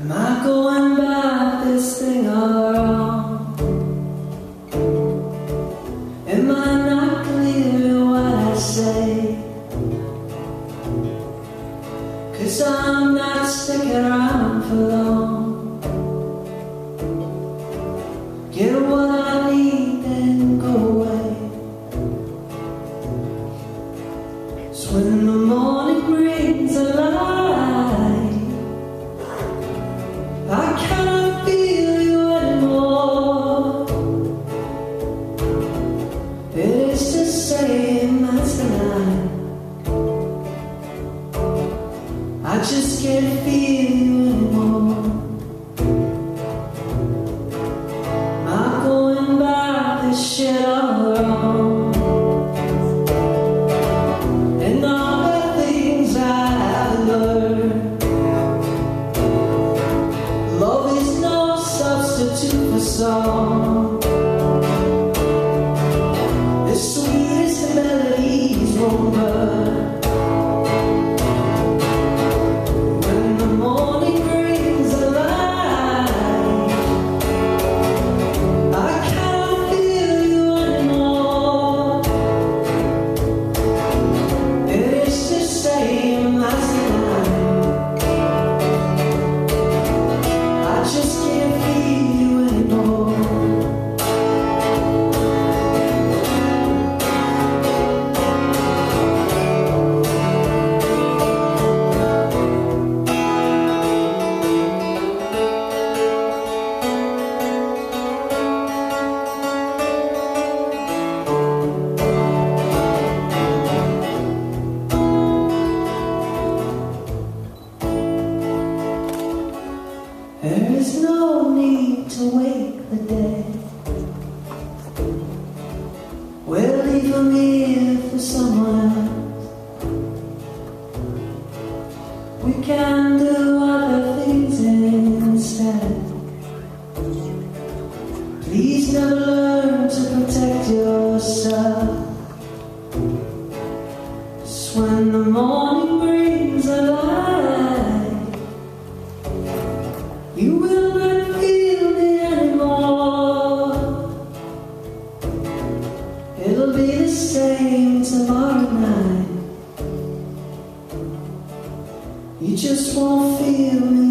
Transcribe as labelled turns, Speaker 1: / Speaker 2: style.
Speaker 1: Am I going about this thing all wrong? Am I not clear in what I say? 'Cause I'm not sticking around for long. Get what I need, then go away. So when the morning brings a light, I cannot feel you anymore. It is the same as tonight. I just can't feel you anymore. Am I going about this shit all wrong? And all the things I have learned, love is no substitute for song. The sweetest melodies won't burn. There is no need to wake the dead. We'll leave them here for someone else. We can do other things instead. Please never learn to protect yourself. 'Cause when the morning brings a light, you will not feel me anymore. It'll be the same tomorrow night. You just won't feel me